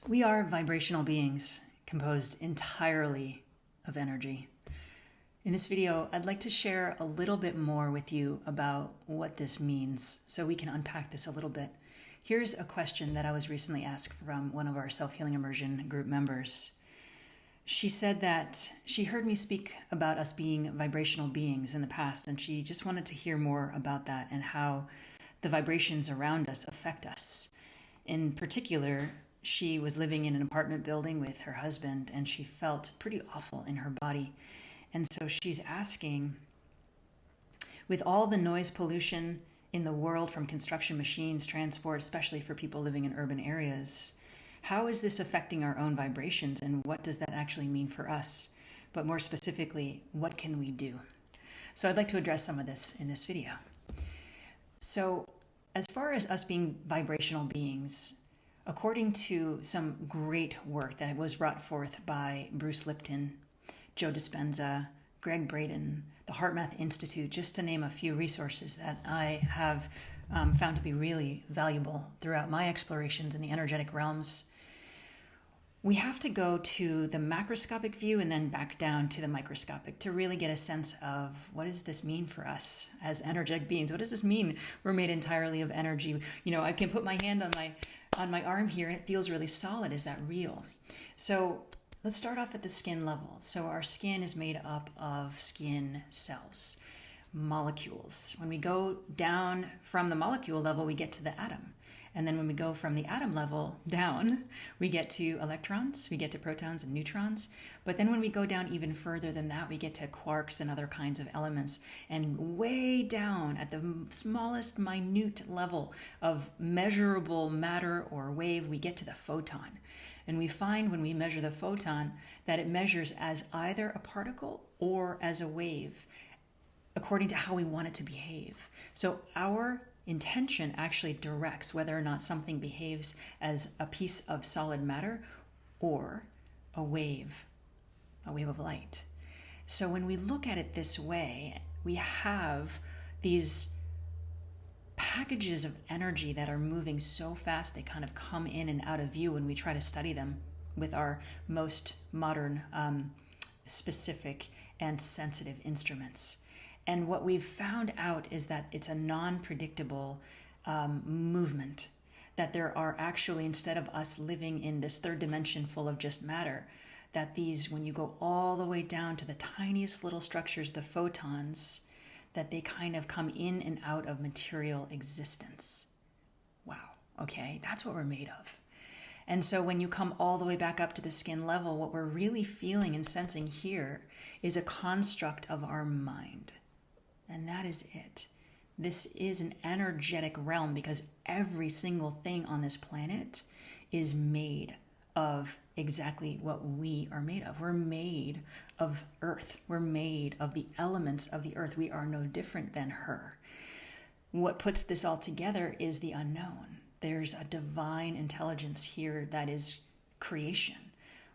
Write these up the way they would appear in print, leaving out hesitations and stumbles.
We are vibrational beings composed entirely of energy. In this video, I'd like to share a little bit more with you about what this means so we can unpack this a little bit. Here's a question that I was recently asked from one of our self-healing immersion group members. She said that she heard me speak about us being vibrational beings in the past, and she just wanted to hear more about that and how the vibrations around us affect us. In particular, she was living in an apartment building with her husband, and she felt pretty awful in her body. And so she's asking, with all the noise pollution in the world from construction machines, transport, especially for people living in urban areas, how is this affecting our own vibrations, and what does that actually mean for us? But more specifically, what can we do? So I'd like to address some of this in this video. So as far as us being vibrational beings, according to some great work that was brought forth by Bruce Lipton, Joe Dispenza, Greg Braden, the HeartMath Institute, just to name a few resources that I have found to be really valuable throughout my explorations in the energetic realms, we have to go to the macroscopic view and then back down to the microscopic to really get a sense of what does this mean for us as energetic beings? What does this mean? We're made entirely of energy. You know, I can put my hand on my arm here and it feels really solid. Is that real? So let's start off at the skin level. So our skin is made up of skin cells, molecules. When we go down from the molecule level, we get to the atom. And then when we go from the atom level down, we get to electrons, we get to protons and neutrons. But then when we go down even further than that, we get to quarks and other kinds of elements. And way down at the smallest minute level of measurable matter or wave, we get to the photon. And we find when we measure the photon that it measures as either a particle or as a wave, according to how we want it to behave. So our intention actually directs whether or not something behaves as a piece of solid matter or a wave of light. So when we look at it this way, we have these packages of energy that are moving so fast they kind of come in and out of view when we try to study them with our most modern, specific, and sensitive instruments. And what we've found out is that it's a non-predictable movement, that there are actually, instead of us living in this third dimension full of just matter, that these, when you go all the way down to the tiniest little structures, the photons, that they kind of come in and out of material existence. Wow, okay, that's what we're made of. And so when you come all the way back up to the skin level, what we're really feeling and sensing here is a construct of our mind. And that is it. This is an energetic realm because every single thing on this planet is made of exactly what we are made of. We're made of earth. We're made of the elements of the earth. We are no different than her. What puts this all together is the unknown. There's a divine intelligence here that is creation.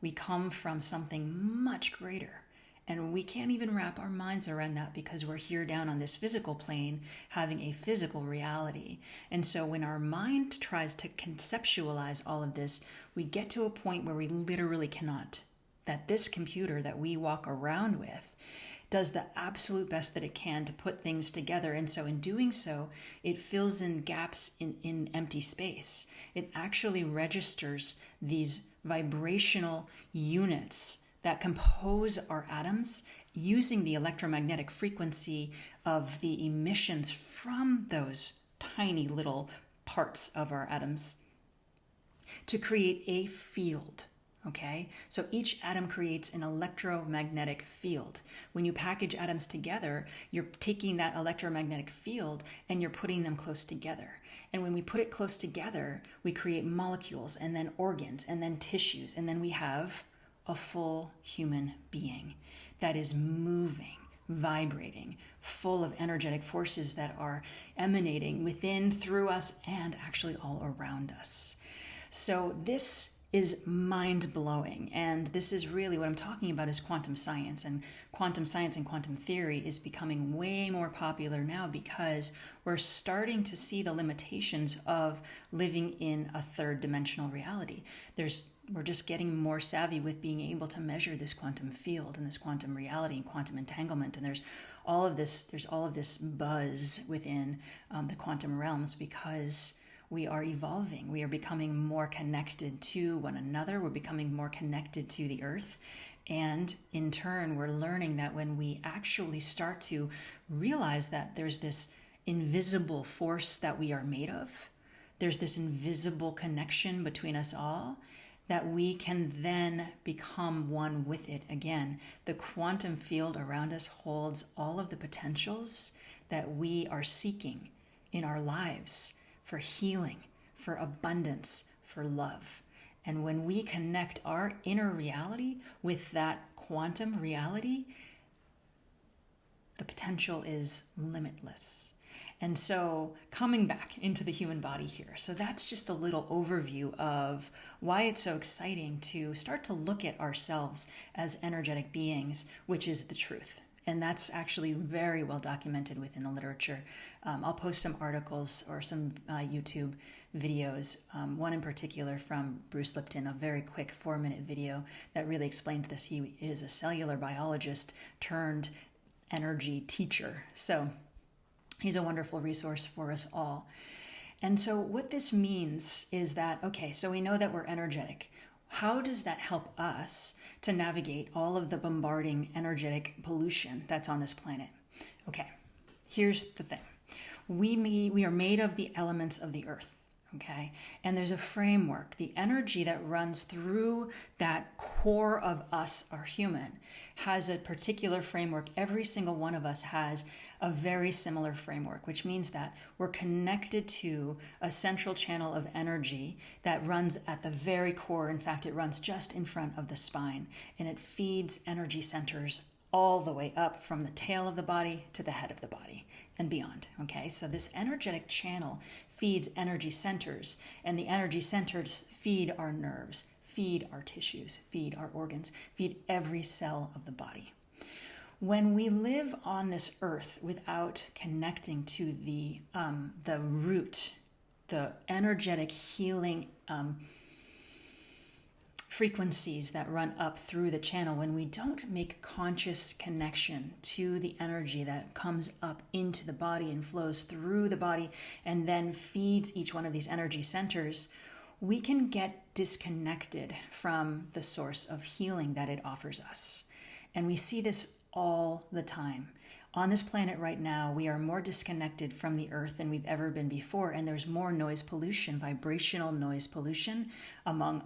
We come from something much greater. And we can't even wrap our minds around that because we're here down on this physical plane having a physical reality. And so when our mind tries to conceptualize all of this, we get to a point where we literally cannot. That this computer that we walk around with does the absolute best that it can to put things together. And so in doing so, it fills in gaps in empty space. It actually registers these vibrational units that compose our atoms using the electromagnetic frequency of the emissions from those tiny little parts of our atoms to create a field. Okay, so each atom creates an electromagnetic field. When you package atoms together, you're taking that electromagnetic field and you're putting them close together. And when we put it close together, we create molecules and then organs and then tissues. And then we have a full human being that is moving, vibrating, full of energetic forces that are emanating within, through us, and actually all around us. So this is mind-blowing. And this is really what I'm talking about, is quantum science. And quantum science and quantum theory is becoming way more popular now because we're starting to see the limitations of living in a third dimensional reality. We're just getting more savvy with being able to measure this quantum field and this quantum reality and quantum entanglement. And there's all of this buzz within the quantum realms because we are evolving. We are becoming more connected to one another. We're becoming more connected to the earth. And in turn, we're learning that when we actually start to realize that there's this invisible force that we are made of, there's this invisible connection between us all, that we can then become one with it again. The quantum field around us holds all of the potentials that we are seeking in our lives, for healing, for abundance, for love. And when we connect our inner reality with that quantum reality, the potential is limitless. And so coming back into the human body here. So that's just a little overview of why it's so exciting to start to look at ourselves as energetic beings, which is the truth. And that's actually very well documented within the literature. I'll post some articles or some YouTube videos, one in particular from Bruce Lipton, a very quick 4-minute video that really explains this. He is a cellular biologist turned energy teacher. So he's a wonderful resource for us all. And so what this means is that, okay, so we know that we're energetic. How does that help us to navigate all of the bombarding energetic pollution that's on this planet? Okay, here's the thing. We are made of the elements of the earth, okay? And there's a framework. The energy that runs through that core of us, our human, has a particular framework. Every single one of us has a very similar framework, which means that we're connected to a central channel of energy that runs at the very core. In fact, it runs just in front of the spine, and it feeds energy centers all the way up from the tail of the body to the head of the body and beyond. Okay, so this energetic channel feeds energy centers, and the energy centers feed our nerves, feed our tissues, feed our organs, feed every cell of the body. When we live on this earth without connecting to the root, the energetic healing frequencies that run up through the channel, when we don't make conscious connection to the energy that comes up into the body and flows through the body and then feeds each one of these energy centers, we can get disconnected from the source of healing that it offers us. And we see this all the time. On this planet right now, we are more disconnected from the earth than we've ever been before, and there's more noise pollution, vibrational noise pollution, among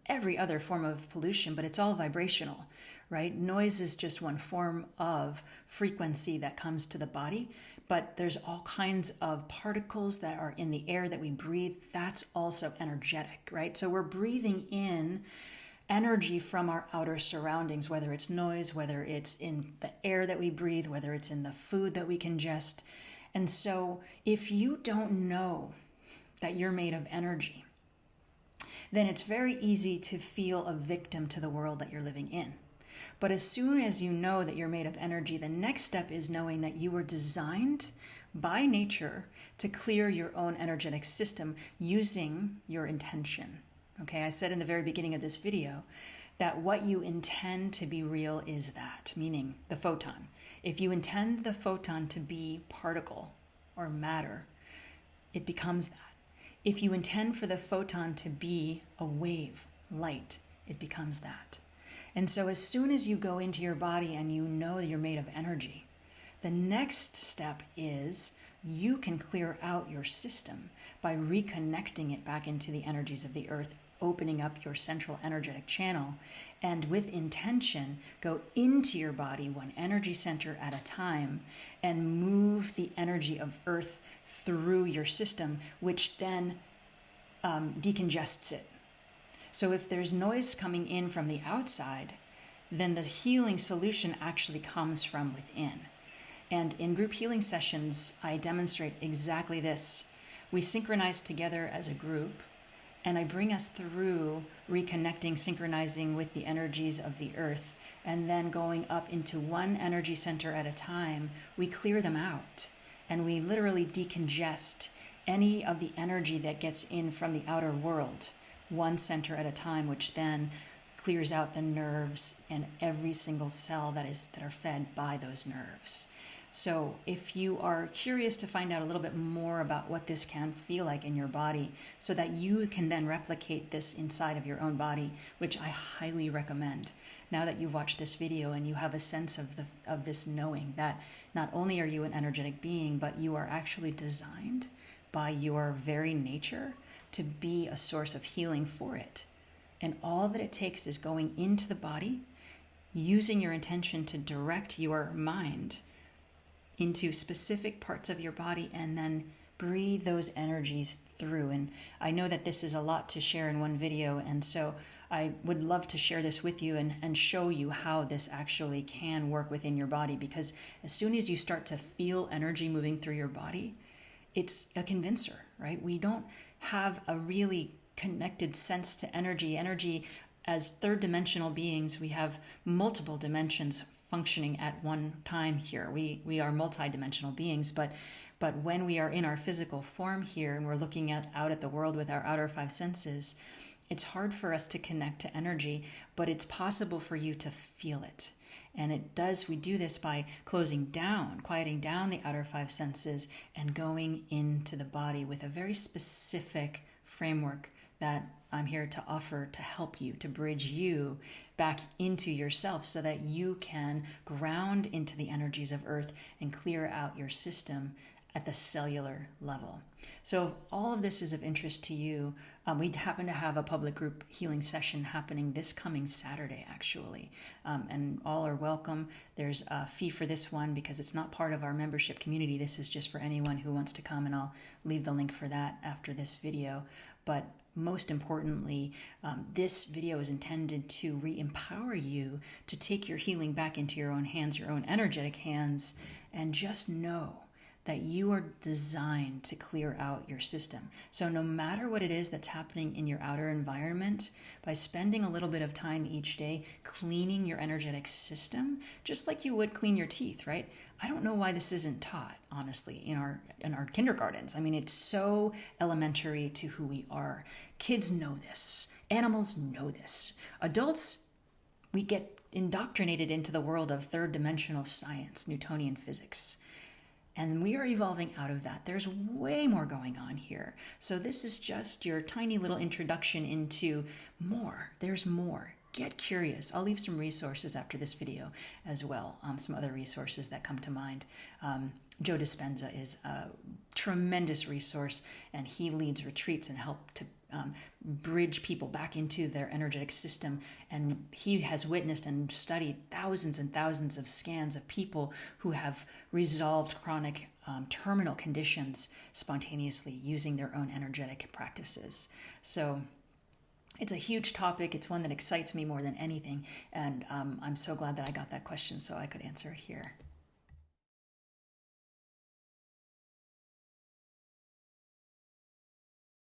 every other form of pollution, but it's all vibrational, right? Noise is just one form of frequency that comes to the body, but there's all kinds of particles that are in the air that we breathe. That's also energetic, right? So we're breathing in energy from our outer surroundings, whether it's noise, whether it's in the air that we breathe, whether it's in the food that we ingest. And so if you don't know that you're made of energy, then it's very easy to feel a victim to the world that you're living in. But as soon as you know that you're made of energy, the next step is knowing that you were designed by nature to clear your own energetic system using your intention. Okay, I said in the very beginning of this video that what you intend to be real is that, meaning the photon. If you intend the photon to be particle or matter, it becomes that. If you intend for the photon to be a wave, light, it becomes that. And so as soon as you go into your body and you know that you're made of energy, the next step is you can clear out your system by reconnecting it back into the energies of the earth, opening up your central energetic channel, and with intention, go into your body one energy center at a time and move the energy of earth through your system, which then decongests it. So if there's noise coming in from the outside, then the healing solution actually comes from within. And in group healing sessions, I demonstrate exactly this. We synchronize together as a group, And I bring us through reconnecting, synchronizing with the energies of the earth, and then going up into one energy center at a time. We clear them out, and we literally decongest any of the energy that gets in from the outer world, one center at a time, which then clears out the nerves and every single cell that are fed by those nerves. So if you are curious to find out a little bit more about what this can feel like in your body, so that you can then replicate this inside of your own body, which I highly recommend, now that you've watched this video and you have a sense of this knowing that not only are you an energetic being, but you are actually designed by your very nature to be a source of healing for it. And all that it takes is going into the body, using your intention to direct your mind into specific parts of your body, and then breathe those energies through. And I know that this is a lot to share in one video, and so I would love to share this with you and show you how this actually can work within your body, because as soon as you start to feel energy moving through your body, it's a convincer, right? We don't have a really connected sense to energy. Energy, as third dimensional beings, we have multiple dimensions functioning at one time here. We are multidimensional beings, but when we are in our physical form here and we're looking out at the world with our outer five senses, it's hard for us to connect to energy, but it's possible for you to feel it. And we do this by quieting down the outer five senses and going into the body with a very specific framework that I'm here to offer to help you, to bridge you back into yourself so that you can ground into the energies of Earth and clear out your system at the cellular level. So if all of this is of interest to you, we happen to have a public group healing session happening this coming Saturday, actually. And all are welcome. There's a fee for this one because it's not part of our membership community. This is just for anyone who wants to come, and I'll leave the link for that after this video. But most importantly, this video is intended to re-empower you to take your healing back into your own hands, your own energetic hands, and just know that you are designed to clear out your system. So no matter what it is that's happening in your outer environment, by spending a little bit of time each day cleaning your energetic system, just like you would clean your teeth, right? I don't know why this isn't taught, honestly, in our kindergartens. I mean, it's so elementary to who we are. Kids know this. Animals know this. Adults, we get indoctrinated into the world of third dimensional science, Newtonian physics. And we are evolving out of that. There's way more going on here. So this is just your tiny little introduction into more. There's more. Get curious. I'll leave some resources after this video as well, some other resources that come to mind. Joe Dispenza is a tremendous resource, and he leads retreats and help to bridge people back into their energetic system. And he has witnessed and studied thousands and thousands of scans of people who have resolved chronic terminal conditions spontaneously using their own energetic practices. So it's a huge topic. It's one that excites me more than anything. And I'm so glad that I got that question so I could answer it here.